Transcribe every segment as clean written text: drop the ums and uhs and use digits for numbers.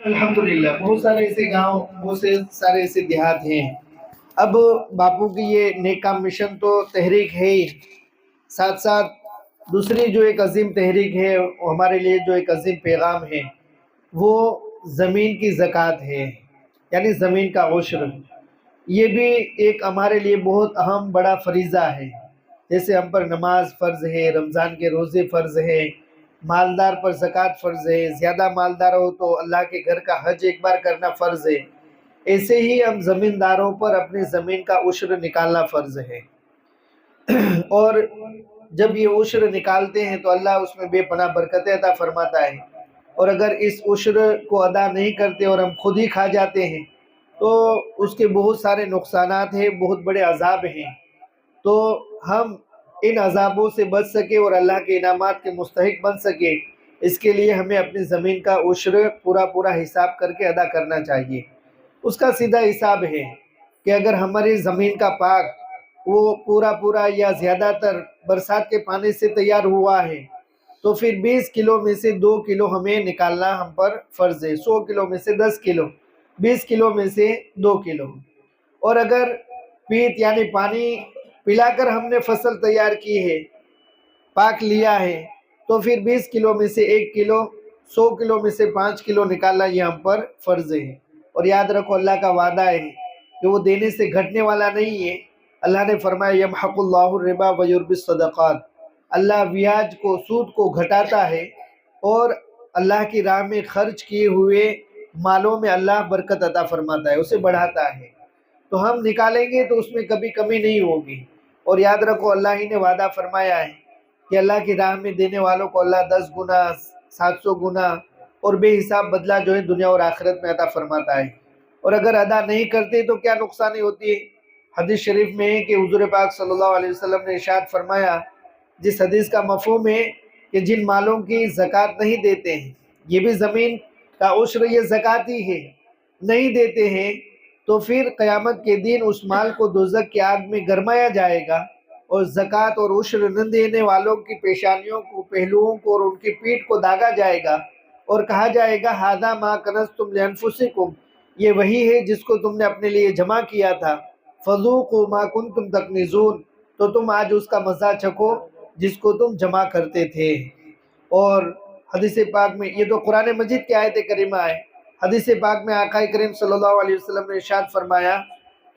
अल्हम्दुलिल्लाह बहुत सारे ऐसे गांव, बहुत से सारे ऐसे देहात हैं। अब बापू की ये नेक काम मिशन तो तहरीक है ही, साथ साथ दूसरी जो एक अजीम तहरीक है, वो हमारे लिए जो एक अजीम पैगाम है, वो ज़मीन की ज़कात है, यानी ज़मीन का उश्र। ये भी एक हमारे लिए बहुत अहम बड़ा फरीज़ा है। जैसे हम पर नमाज फ़र्ज़ है, रमज़ान के रोज़े फ़र्ज़ है, मालदार पर ज़कात फ़र्ज़ है, ज़्यादा मालदार हो तो अल्लाह के घर का हज एक बार करना फ़र्ज़ है। ऐसे ही हम ज़मींदारों पर अपनी ज़मीन का उश्र निकालना फ़र्ज़ है। और जब ये उश्र निकालते हैं तो अल्लाह उसमें बेपनाह बरकतें अता फरमाता है। और अगर इस उश्र को अदा नहीं करते और हम खुद ही खा जाते हैं तो उसके बहुत सारे नुकसानात हैं, बहुत बड़े अजाब हैं। तो हम इन अजाबों से बच सके और अल्लाह के इनामात के मुस्तहिक बन सके, इसके लिए हमें अपनी ज़मीन का उश्र पूरा पूरा हिसाब करके अदा करना चाहिए। उसका सीधा हिसाब है कि अगर हमारी ज़मीन का पाक वो पूरा पूरा या ज़्यादातर बरसात के पानी से तैयार हुआ है तो फिर 20 किलो में से 2 किलो हमें निकालना हम पर फ़र्ज़ है। 100 किलो में से 10 किलो, 20 किलो में से 2 किलो। और अगर पीत यानी पानी पिलाकर हमने फसल तैयार की है, पाक लिया है, तो फिर 20 किलो में से 1 किलो, 100 किलो में से 5 किलो निकालना ये हम पर फ़र्ज़ है। और याद रखो अल्लाह का वादा है कि वो देने से घटने वाला नहीं है। अल्लाह ने फरमाया यमहकुल्लाहु रिबा व युर्बिस सदक़ात, अल्लाह ब्याज को, सूद को घटाता है और अल्लाह की राह में खर्च किए हुए मालों में अल्लाह बरकत अता फरमाता है, उसे बढ़ाता है। तो हम निकालेंगे तो उसमें कभी कमी नहीं होगी। और याद रखो अल्लाह ही ने वादा फरमाया है कि अल्लाह की राह में देने वालों को अल्लाह 10 गुना, 700 गुना और बेहिसाब बदला जो है दुनिया और आखिरत में अता फरमाता है। और अगर अदा नहीं करते तो क्या नुकसानी होती है। हदीस शरीफ में है कि हुज़ूर पाक सल्लल्लाहु अलैहि वसल्लम ने इरशाद फरमाया, जिस हदीस का मफ़हूम है कि जिन मालों की ज़कात नहीं देते हैं, ये भी ज़मीन का उश्र ये ज़कात ही है, नहीं देते हैं तो फिर क़यामत के दिन उस माल को दोज़ख की आग में गरमाया जाएगा और ज़कात और उश्र न देने वालों की पेशानियों को, पहलुओं को और उनकी पीठ को दागा जाएगा और कहा जाएगा हादा मा कनज़्तुम लिअन्फुसिकुम, ये वही है जिसको तुमने अपने लिए जमा किया था। फ़ज़ूक़ू मा कुन्तुम तकनिज़ून, तो तुम आज उसका मज़ा चखो जिसको तुम जमा करते थे। और हदीस पाक में, ये तो कुरान मजीद की आयत करीमा है, हदीस पाक में आका करीम सल्लल्लाहु अलैहि वसल्लम ने इरशाद फरमाया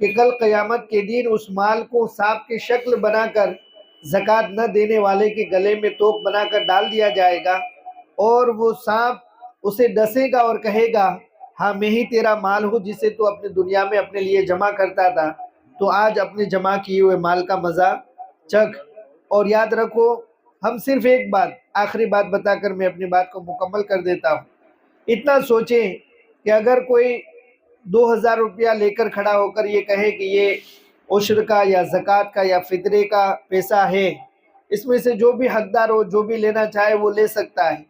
कि कल क़यामत के दिन उस माल को सांप की शक्ल बनाकर ज़कात न देने वाले के गले में तोक बनाकर डाल दिया जाएगा और वो सांप उसे डसेगा और कहेगा हाँ मैं ही तेरा माल हूँ जिसे तू अपनी दुनिया में अपने लिए जमा करता था, तो आज अपने जमा किए हुए माल का मज़ा चख। और याद रखो, हम सिर्फ एक बात, आखिरी बात बताकर मैं अपनी बात को मुकम्मल कर देता हूँ। इतना सोचें कि अगर कोई 2000 रुपया लेकर खड़ा होकर ये कहे कि ये उश्र का या ज़कात का या फितरे का पैसा है, इसमें से जो भी हकदार हो, जो भी लेना चाहे वो ले सकता है,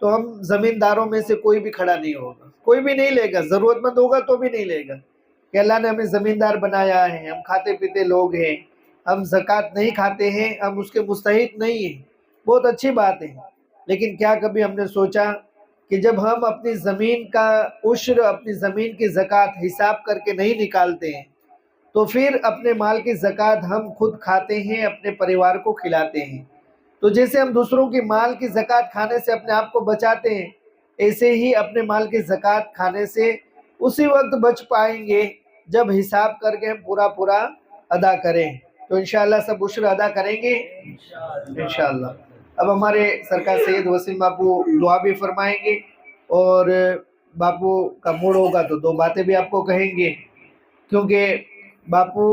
तो हम ज़मींदारों में से कोई भी खड़ा नहीं होगा, कोई भी नहीं लेगा। ज़रूरतमंद होगा तो भी नहीं लेगा कि अल्लाह ने हमें ज़मींदार बनाया है, हम खाते पीते लोग हैं, हम ज़कात नहीं खाते हैं, हम उसके मुस्तहिक नहीं हैं, बहुत अच्छी बात है। लेकिन क्या कभी हमने सोचा कि जब हम अपनी ज़मीन का उश्र, अपनी ज़मीन की ज़कात हिसाब करके नहीं निकालते हैं तो फिर अपने माल की ज़कात हम खुद खाते हैं, अपने परिवार को खिलाते हैं। तो जैसे हम दूसरों की माल की ज़कात खाने से अपने आप को बचाते हैं, ऐसे ही अपने माल की ज़कात खाने से उसी वक्त बच पाएंगे जब हिसाब करके हम पूरा पूरा अदा करें। तो इंशाअल्लाह सब उश्र अदा करेंगे इंशाअल्लाह। अब हमारे सरकार सैयद वसीम बापू दुआ भी फरमाएंगे और बापू का मूड होगा तो दो बातें भी आपको कहेंगे, क्योंकि बापू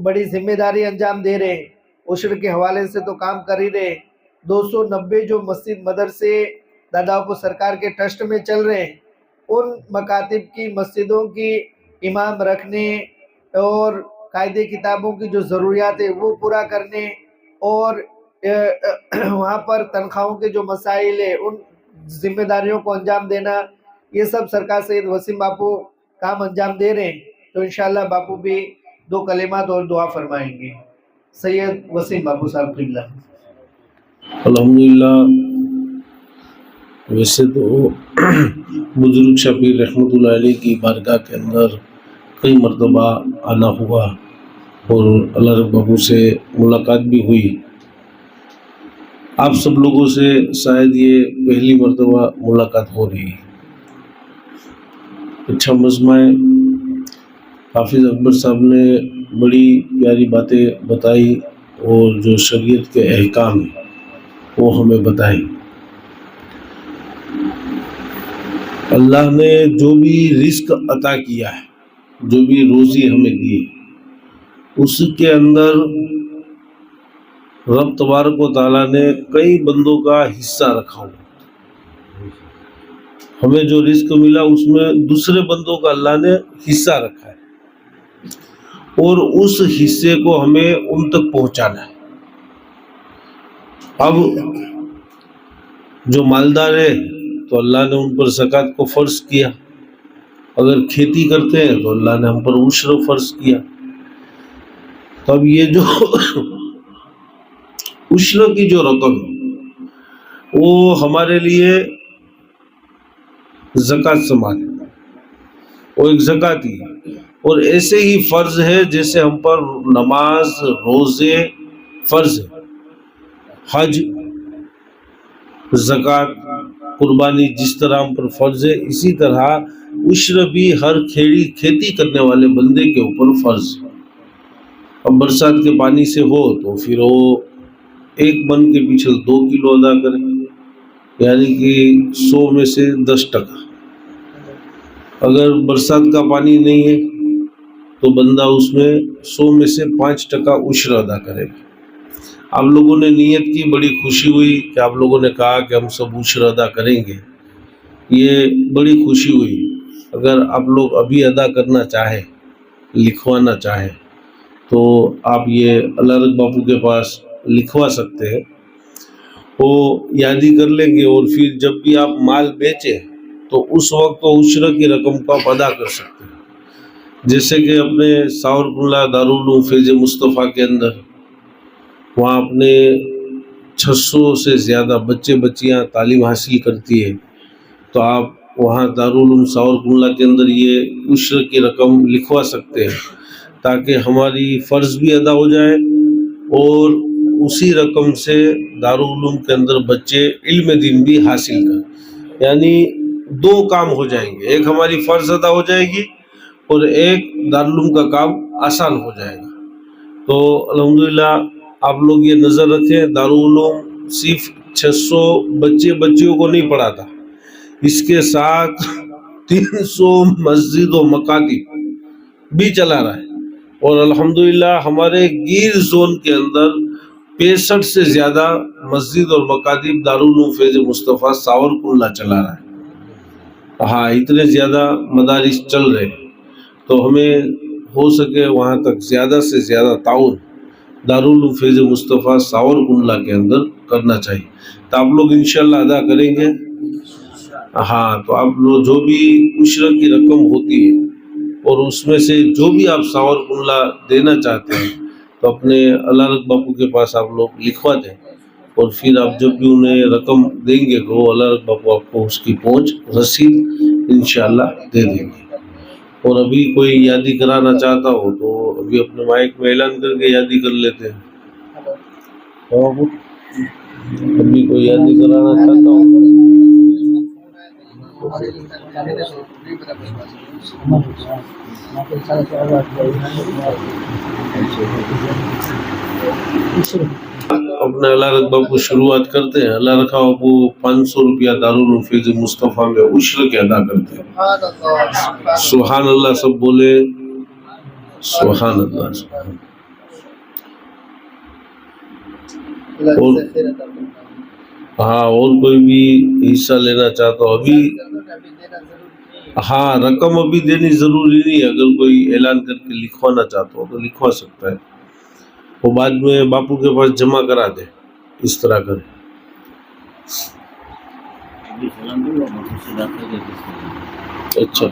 बड़ी जिम्मेदारी अंजाम दे रहे हैं। उश्र के हवाले से तो काम कर ही रहे। 290 जो मस्जिद मदरसे दादाओं को सरकार के ट्रस्ट में चल रहे हैं, उन मकातिब की, मस्जिदों की इमाम रखने और कायदे किताबों की जो ज़रूरियात है वो पूरा करने और वहाँ पर तनख्वाहों के जो मसाइल है उन जिम्मेदारियों को अंजाम देना, ये सब सरकार सैयद वसीम बापू काम अंजाम दे रहे हैं। तो इंशाअल्लाह बापू भी दो कलिमात और दुआ फरमाएंगे। सैयद वसीम बापू साहब किबला। अल्हम्दुलिल्लाह ویسے تو بزرگ شاہ پیر رحمۃ اللہ علیہ کی بارگاہ کے اندر کئی مرتبہ آنا ہوا اور اللہ رب بابو سے ملاقات بھی ہوئی. آپ سب لوگوں سے شاید یہ پہلی مرتبہ ملاقات ہو رہی ہے. اچھا مجمع ہے. حافظ اکبر صاحب نے بڑی پیاری باتیں بتائی اور جو شریعت کے احکام ہیں وہ ہمیں بتائیں. اللہ نے جو بھی رزق عطا کیا ہے، جو بھی روزی ہمیں دی ہے، اس کے اندر رب تبارک و تعالیٰ نے کئی بندوں کا حصہ رکھا ہوا. ہمیں جو رزق ملا اس میں دوسرے بندوں کا اللہ نے حصہ رکھا ہے اور اس حصے کو ہمیں ان تک پہنچانا ہے. اب جو مالدار ہے تو اللہ نے ان پر زکوٰۃ کو فرض کیا. اگر کھیتی کرتے ہیں تو اللہ نے ہم پر عشر فرض کیا. تو اب یہ جو عشر کی جو رقم وہ ہمارے لیے زکوٰۃ سمان ہے، وہ ایک زکوٰۃ ہی ہے. اور ایسے ہی فرض ہے جیسے ہم پر نماز، روزے فرض ہے، حج، زکوٰۃ، قربانی جس طرح ہم پر فرض ہے، اسی طرح عشر بھی ہر کھیتی کرنے والے بندے کے اوپر فرض ہے. اب برسات کے پانی سے ہو تو پھر وہ ایک من کے پیچھے 2 کلو ادا کرے، یعنی کہ 100 میں سے 10%. اگر برسات کا پانی نہیں ہے تو بندہ اس میں 100 میں سے 5% عشر ادا کرے گا. آپ لوگوں نے نیت کی، بڑی خوشی ہوئی کہ آپ لوگوں نے کہا کہ ہم سب عشر ادا کریں گے، یہ بڑی خوشی ہوئی. اگر آپ لوگ ابھی ادا کرنا چاہیں، لکھوانا چاہیں تو آپ یہ اللہ رگ باپو کے پاس لکھوا سکتے ہیں. وہ یادی کر لیں گے اور پھر جب بھی آپ مال بیچیں تو اس وقت تو عشر کی رقم کو آپ ادا کر سکتے ہیں. جیسے کہ اپنے ساورکنڈلہ دارالعلوم فیض مصطفیٰ کے اندر وہاں اپنے 600 سے زیادہ بچے بچیاں تعلیم حاصل کرتی ہے، تو آپ وہاں دارالعلوم ساورکنڈلہ کے اندر یہ عشر کی رقم لکھوا سکتے ہیں تاکہ ہماری فرض بھی ادا ہو جائے اور اسی رقم سے دارالعلوم کے اندر بچے علم دین بھی حاصل کریں. یعنی 2 کام ہو جائیں گے، ایک ہماری فرض ادا ہو جائے گی اور ایک دارالعلوم کا کام آسان ہو جائے گا. تو الحمدللہ آپ لوگ یہ نظر رکھیں، دارالعلوم صرف 600 بچے بچیوں کو نہیں پڑھاتا، اس کے ساتھ 300 مسجد و مکاتب بھی چلا رہا ہے. اور الحمدللہ ہمارے گیر زون کے اندر 65 سے زیادہ مسجد اور مکاتب دارالعلوم فیض مصطفیٰ ساورکنڈلہ چلا رہا ہے. ہاں، اتنے زیادہ مدارس چل رہے ہیں. تو ہمیں ہو سکے وہاں تک زیادہ سے زیادہ تعاون دارالعلوم فیض مصطفیٰ ساورکنڈلہ کے اندر کرنا چاہیے. تو آپ لوگ انشاءاللہ ادا کریں گے. ہاں، تو آپ لوگ جو بھی عشر کی رقم ہوتی ہے اور اس میں سے جو بھی آپ ساورکنڈلہ دینا چاہتے ہیں تو اپنے اللہ رگ باپو کے پاس آپ لوگ لکھوا دیں اور پھر آپ جب بھی انہیں رقم دیں گے تو اللہ رگ باپو آپ کو اس کی پہنچ رسید انشاءاللہ دے دیں گے. اور ابھی کوئی یادی کرانا چاہتا ہو تو ابھی اپنے مائک میں اعلان کر کے یادی کر لیتے ہیں. ابھی کوئی یادی کرانا چاہتا ہو؟ اپنے اللہ رگ باپو شروعات کرتے ہیں. اللہ رکھا باپو 500 روپیہ دارالعلوم فیض مصطفیٰ میں عشر کے ادا کرتے ہیں. سبحان اللہ سب بولے سبحان اللہ. اور ہاں، اور کوئی بھی حصہ لینا چاہتا ہو ابھی، ہاں رقم ابھی دینی ضروری نہیں ہے. اگر کوئی اعلان کر کے لکھوانا چاہتا ہو تو لکھوا سکتا ہے، وہ بعد میں باپو کے پاس جمع کرا دے. اس طرح کرے. اچھا